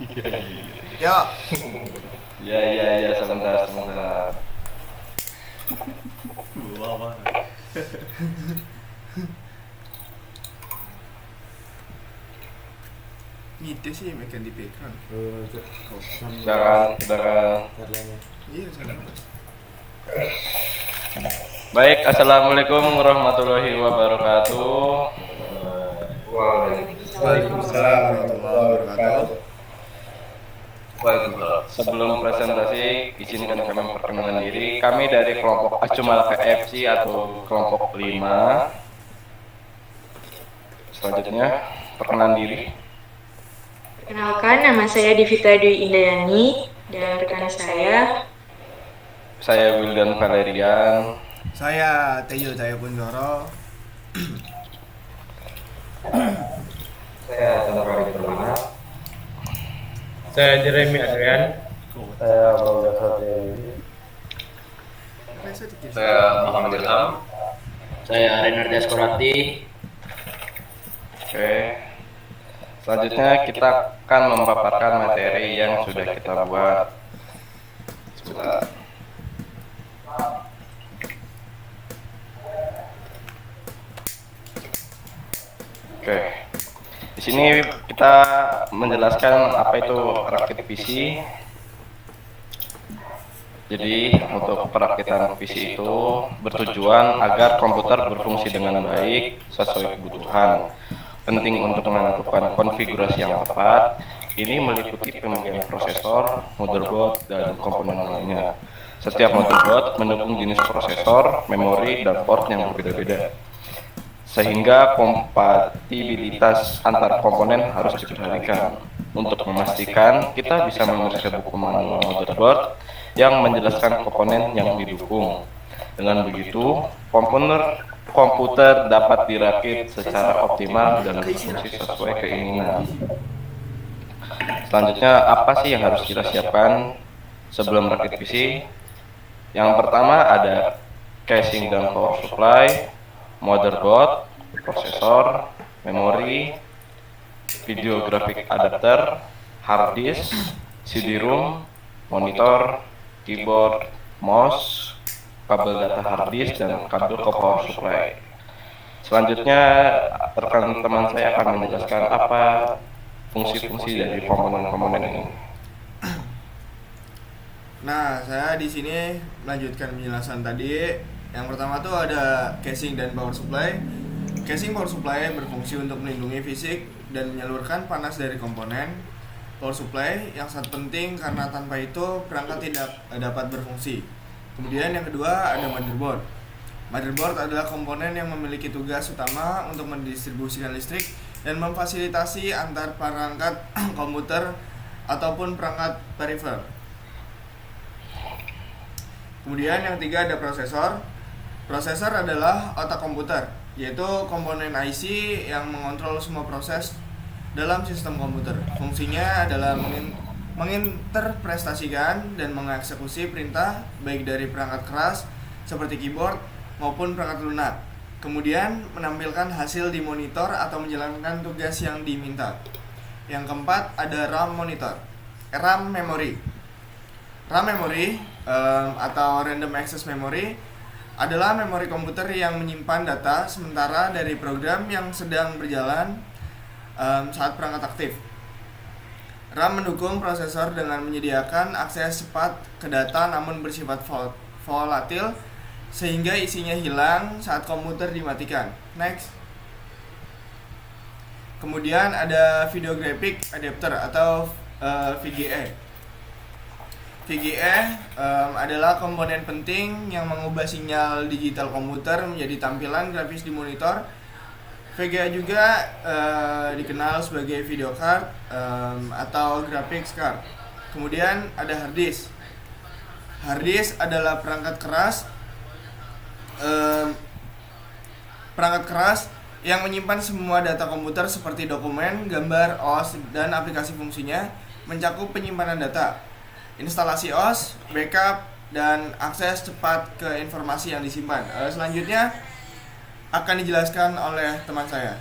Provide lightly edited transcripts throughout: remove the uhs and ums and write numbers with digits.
Yuk. Ya, sebentar. Gua apa? Gitu sih makan di background. Udah kan. Iya, salah. Baik, assalamualaikum warahmatullahi wabarakatuh. Waalaikumsalam warahmatullahi wabarakatuh. Sebelum presentasi, izinkan kami memperkenalkan diri. Kami dari kelompok Acumal KFC atau kelompok 5. Selanjutnya, perkenalan diri. Perkenalkan, nama saya Divita Dwi Indayani dan rekan Saya Wildan Valerian. Saya Tejo Cahaya Punjoro. Saya Chandra Permana. Saya Jeremy Adrian. Saya Bagas Satya. Saya Muhammad Ilham. Saya Renardia Skorati. Oke. Selanjutnya kita akan memaparkan materi yang sudah kita buat. Sebentar. Oke. Di sini kita menjelaskan apa itu rakit PC. Jadi untuk perakitan PC itu bertujuan agar komputer berfungsi dengan baik sesuai kebutuhan. Penting untuk menentukan konfigurasi yang tepat. Ini meliputi pemilihan prosesor, motherboard, dan komponen lainnya. Setiap motherboard mendukung jenis prosesor, memori, dan port yang berbeda-beda. Sehingga kompatibilitas antar komponen harus diperhatikan. Untuk memastikan, kita bisa membaca buku manual motherboard yang menjelaskan komponen yang didukung. Dengan begitu, komputer dapat dirakit secara optimal dan berfungsi sesuai keinginan. Selanjutnya, apa sih yang harus kita siapkan sebelum rakit PC? Yang pertama ada casing dan power supply, motherboard, prosesor, memori, video graphic adapter, hard disk, CD-ROM, monitor, keyboard, mouse, kabel data hard disk, dan kabel ke power supply. Selanjutnya, rekan teman saya akan menjelaskan apa fungsi-fungsi dari komponen-komponen ini. Nah, saya di sini melanjutkan penjelasan tadi. Yang pertama tuh ada casing dan power supply. Casing power supply berfungsi untuk melindungi fisik dan menyalurkan panas dari komponen. Power supply yang sangat penting karena tanpa itu perangkat tidak dapat berfungsi. Kemudian yang kedua ada motherboard. Motherboard adalah komponen yang memiliki tugas utama untuk mendistribusikan listrik dan memfasilitasi antar perangkat komputer ataupun perangkat perifer. Kemudian yang ketiga ada prosesor. Prosesor adalah otak komputer, yaitu komponen IC yang mengontrol semua proses dalam sistem komputer. Fungsinya adalah menginterpretasikan dan mengeksekusi perintah baik dari perangkat keras seperti keyboard maupun perangkat lunak. Kemudian menampilkan hasil di monitor atau menjalankan tugas yang diminta. Yang keempat ada RAM memory. RAM memory atau random access memory adalah memori komputer yang menyimpan data sementara dari program yang sedang berjalan saat perangkat aktif. RAM mendukung prosesor dengan menyediakan akses cepat ke data namun bersifat volatil sehingga isinya hilang saat komputer dimatikan. Next. Kemudian ada video graphic adapter atau VGA. VGA adalah komponen penting yang mengubah sinyal digital komputer menjadi tampilan grafis di monitor. VGA juga dikenal sebagai video card atau graphics card. Kemudian ada hard disk. Hard disk adalah perangkat keras yang menyimpan semua data komputer seperti dokumen, gambar, OS, dan aplikasi fungsinya, mencakup penyimpanan data, instalasi OS, backup, dan akses cepat ke informasi yang disimpan. Selanjutnya akan dijelaskan oleh teman saya.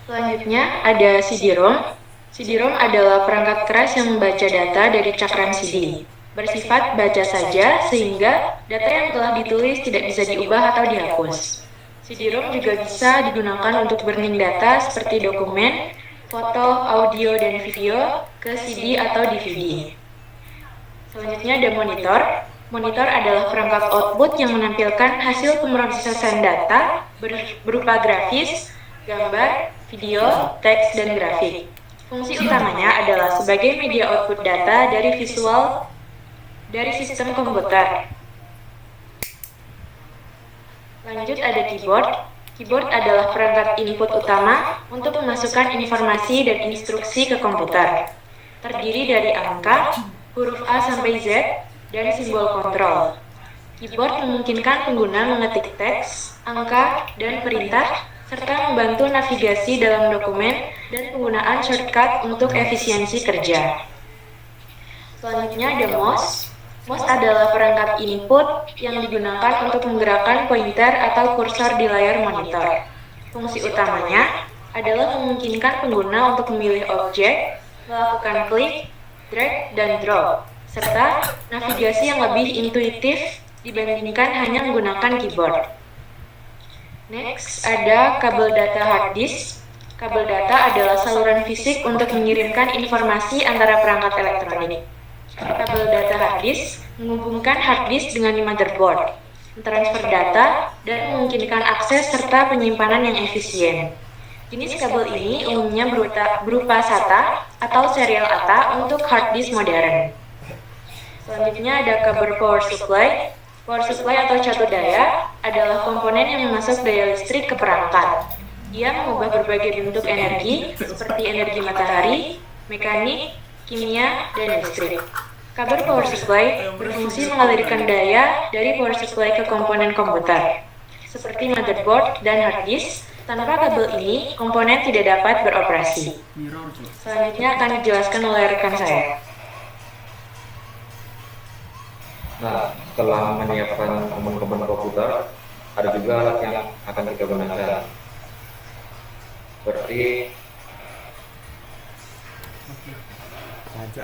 Selanjutnya ada CD-ROM. CD-ROM adalah perangkat keras yang membaca data dari cakram CD. Bersifat baca saja sehingga data yang telah ditulis tidak bisa diubah atau dihapus. CD-ROM juga bisa digunakan untuk burning data seperti dokumen, foto, audio, dan video ke CD atau DVD. Selanjutnya ada monitor. Monitor adalah perangkat output yang menampilkan hasil pemrosesan data berupa grafis, gambar, video, teks, dan grafik. Fungsi utamanya adalah sebagai media output data dari visual dari sistem komputer. Lanjut ada keyboard. Keyboard adalah perangkat input utama untuk memasukkan informasi dan instruksi ke komputer. Terdiri dari angka, huruf A sampai Z, dan simbol kontrol. Keyboard memungkinkan pengguna mengetik teks, angka, dan perintah, serta membantu navigasi dalam dokumen dan penggunaan shortcut untuk efisiensi kerja. Selanjutnya ada mouse. Mouse adalah perangkat input yang digunakan untuk menggerakkan pointer atau kursor di layar monitor. Fungsi utamanya adalah memungkinkan pengguna untuk memilih objek, melakukan klik, drag, dan drop, serta navigasi yang lebih intuitif dibandingkan hanya menggunakan keyboard. Next, ada kabel data hard disk. Kabel data adalah saluran fisik untuk mengirimkan informasi antara perangkat elektronik. Kabel data hard disk menghubungkan hard disk dengan motherboard, mentransfer data, dan memungkinkan akses serta penyimpanan yang efisien. Jenis kabel ini umumnya berupa SATA atau serial ATA untuk hard disk modern. Selanjutnya ada kabel power supply. Power supply atau catu daya adalah komponen yang memasuk daya listrik ke perangkat. Ia mengubah berbagai bentuk energi seperti energi matahari, mekanik, kimia, dan listrik. Kabel power supply berfungsi mengalirkan daya dari power supply ke komponen komputer, seperti motherboard dan hard disk. Tanpa kabel ini, komponen tidak dapat beroperasi. Selanjutnya akan dijelaskan oleh rekan saya. Nah, setelah menyiapkan komponen komputer, ada juga alat yang akan kita gunakan, seperti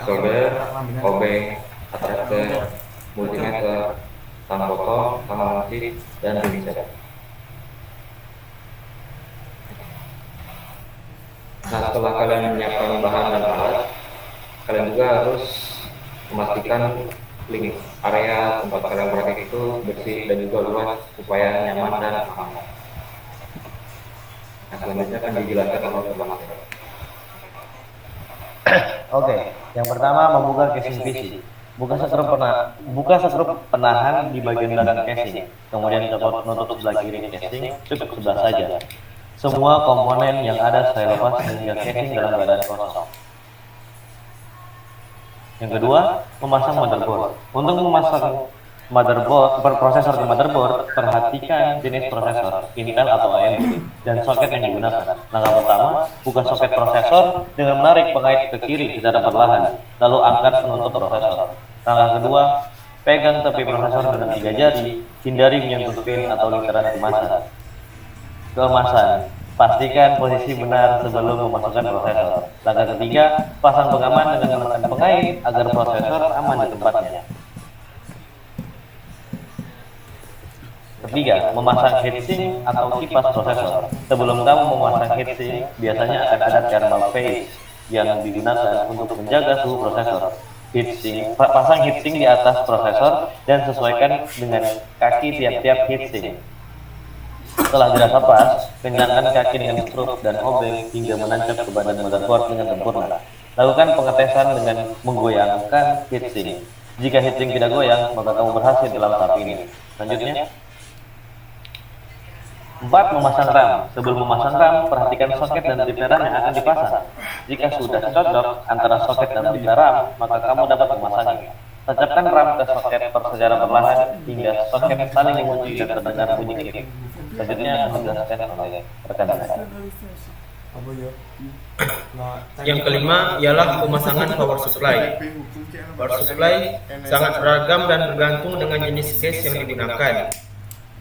solder, obeng, adapter, multimeter, tang potong, tang masif, dan riset. Nah, setelah kalian menyiapkan bahan dan alat, kalian juga harus memastikan link area tempat kalian praktek itu bersih dan juga luas supaya nyaman dan aman. Nah, selanjutnya akan dijelaskan oleh Bang Asep. Oke, yang pertama membuka casing PC. Buka sekrup penahan di bagian belakang casing, kemudian copot penutup sebelah kiri casing, cukup sebelah saja. Semua komponen yang ada saya lepas sehingga casing dalam keadaan kosong. Yang kedua, memasang motherboard. Untuk memasang prosesor ke motherboard, perhatikan jenis prosesor, Intel atau AMD, dan soket yang digunakan. Langkah pertama, buka soket prosesor dengan menarik pengait ke kiri secara perlahan, lalu angkat penutup prosesor. Langkah kedua, pegang tepi prosesor dengan 3 jari, hindari menyentuh pin atau lingkaran kemasan. Pastikan posisi benar sebelum memasukkan prosesor. Langkah ketiga, pasang pengaman dengan menekan pengait agar prosesor aman di tempatnya. Ketiga, memasang heatsink atau kipas prosesor. Sebelum kamu memasang heatsink, biasanya akan ada thermal paste yang digunakan untuk menjaga suhu prosesor. Pasang heatsink di atas prosesor dan sesuaikan dengan kaki tiap-tiap heatsink. Setelah dirasa pas, kencangkan kaki dengan skrup dan obeng hingga menancap ke badan motherboard dengan sempurna. Lakukan pengetesan dengan menggoyangkan heatsink. Jika heatsink tidak goyang, maka kamu berhasil dalam tahap ini. Selanjutnya, 4. Memasang RAM. Sebelum memasang RAM, perhatikan soket dan tipe RAM yang akan dipasang. Jika sudah cocok antara soket dan tipe RAM, maka kamu dapat memasangnya. Tancapkan RAM ke soket secara perlahan hingga soket saling mengunci dan terdengar bunyi klik. Selanjutnya akan dijelaskan oleh rekan saya. Yang kelima ialah pemasangan power supply. Power supply sangat beragam dan bergantung dengan jenis case yang digunakan.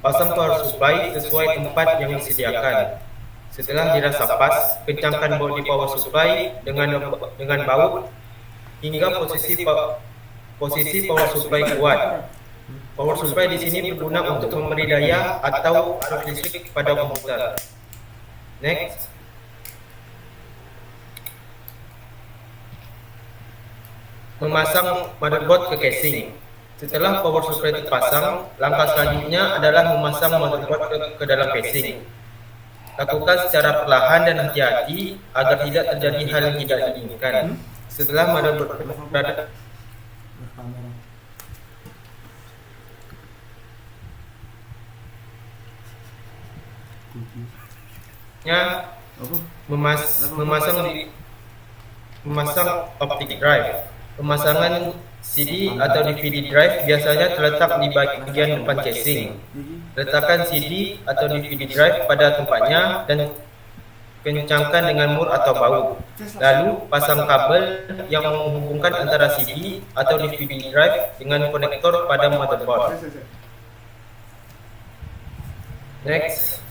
Pasang power supply sesuai tempat yang disediakan. Setelah dirasa pas, kencangkan bodi power supply dengan baut hingga posisi power supply kuat. Power supply di sini berguna untuk memberi daya atau arus listrik pada komputer. Next. Memasang motherboard ke casing. Setelah power supply terpasang, langkah selanjutnya adalah memasang motherboard ke dalam casing. Lakukan secara perlahan dan hati-hati agar tidak terjadi hal yang tidak diinginkan. Setelah motherboard berada memasang optic drive. Pemasangan CD atau DVD drive biasanya terletak di bagian depan casing. Letakkan CD atau DVD drive pada tempatnya dan kencangkan dengan mur atau baut. Lalu pasang kabel yang menghubungkan antara CD atau DVD drive dengan konektor pada motherboard. Next.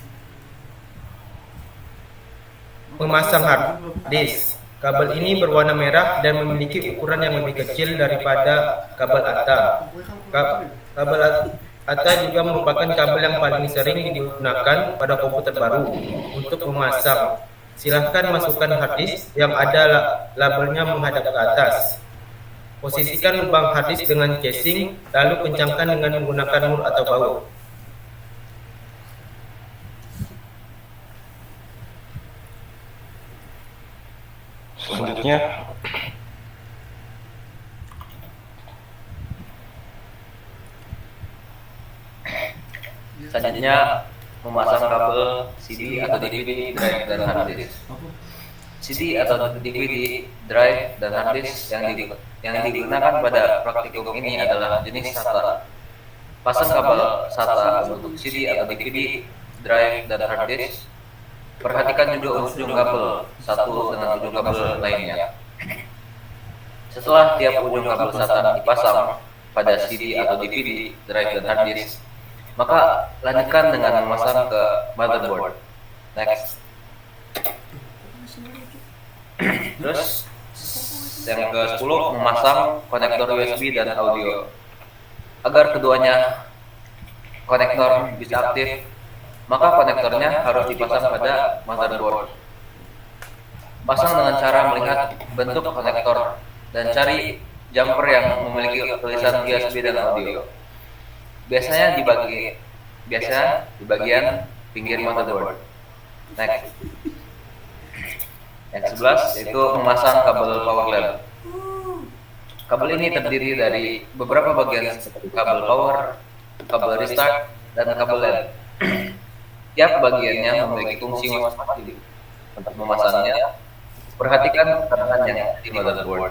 Memasang hard disk. Kabel ini berwarna merah dan memiliki ukuran yang lebih kecil daripada kabel ATA. Kabel ATA juga merupakan kabel yang paling sering digunakan pada komputer baru untuk memasang. Silahkan masukkan hard disk yang ada labelnya menghadap ke atas. Posisikan lubang hard disk dengan casing, lalu kencangkan dengan menggunakan mur atau baut. Selanjutnya memasang kabel CD atau DVD drive dan hard disk. CD atau DVD drive dan hard disk yang digunakan pada praktikum ini adalah jenis SATA. Pasang kabel SATA untuk CD atau DVD drive dan hard disk. Perhatikan juga ujung kabel satu dengan ujung kabel lainnya. Setelah tiap ujung kabel SATA dipasang pada CD atau DVD drive dan hard disk, maka lanjutkan dengan memasang ke motherboard. Next. Terus yang ke-10, memasang konektor USB dan audio. Agar keduanya konektor bisa aktif, maka konektornya harus dipasang pada motherboard. Pasang dengan cara melihat bentuk konektor dan cari jumper yang memiliki tulisan USB dan audio. Biasanya di bagian pinggir motherboard. Next. Yang 11 yaitu memasang kabel power LED. Kabel ini terdiri dari beberapa bagian seperti kabel power, kabel restart, dan kabel LED. Tiap bagiannya memiliki fungsi masing-masing. Untuk memasangnya, perhatikan tekanan yang di motherboard.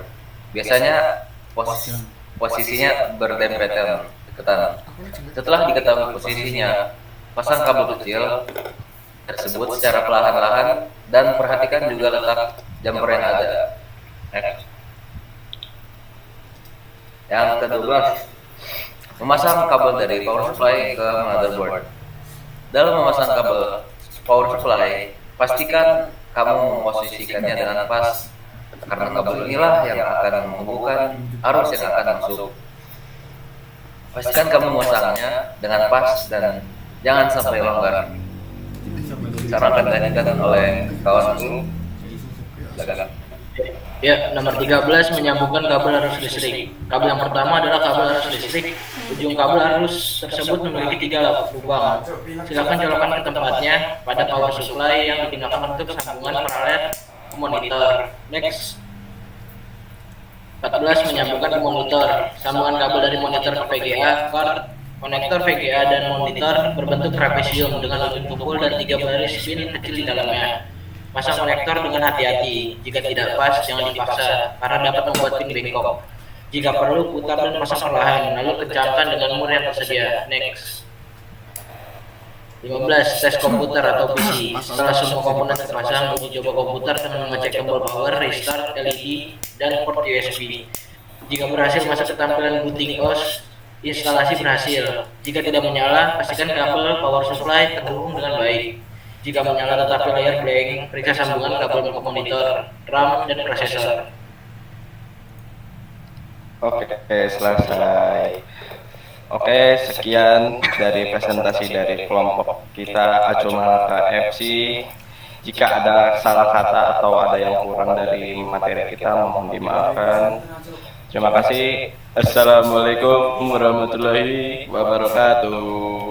Biasanya posisinya berdempetan. Setelah diketahui posisinya, pasang kabel kecil tersebut secara perlahan-lahan dan perhatikan juga letak jumper yang ada. Next. Yang ke-12, memasang kabel dari power supply ke motherboard. Dalam memasang kabel power supply, pastikan kamu memposisikannya dengan pas, karena kabel inilah yang akan menghubungkan arus yang akan masuk. Pastikan kamu memasangnya dengan pas dan jangan sampai longgar. Sarankan dilakukan oleh kawanku. Silakan. Ya, nomor 13, menyambungkan kabel arus listrik. Kabel yang pertama adalah kabel arus listrik. Ujung kabel arus tersebut memiliki 3 lubang. Silakan colokkan ke tempatnya pada power supply yang digunakan untuk sambungan paralel ke monitor. Next. 14, menyambungkan ke monitor. Sambungan kabel dari monitor ke VGA, card, konektor VGA dan monitor berbentuk trapesium dengan ujung tukul dan 3 baris pin kecil di dalamnya. Pasang konektor dengan hati-hati. Jika tidak pas, jangan dipaksa karena dapat membuat pin bengkok. Jika perlu, putar dan pasang perlahan, lalu kencangkan dengan mur yang tersedia. Next. 15, tes komputer atau PC. Setelah semua komponen terpasang, uji coba komputer dengan mengecek tombol power, restart, LED, dan port USB. Jika berhasil masuk ke tampilan booting OS, instalasi berhasil. Jika tidak menyala, pastikan kabel power supply terhubung dengan baik. Jika menyala tetapi layar blank, periksa sambungan kabel ke monitor, RAM, dan prosesor. Oke, selesai. Oke, sekian dari presentasi dari kelompok kita Acumalaka FC. Jika ada salah kata atau ada yang kurang dari materi kita, mohon dimaafkan. Terima kasih. Assalamualaikum warahmatullahi wabarakatuh.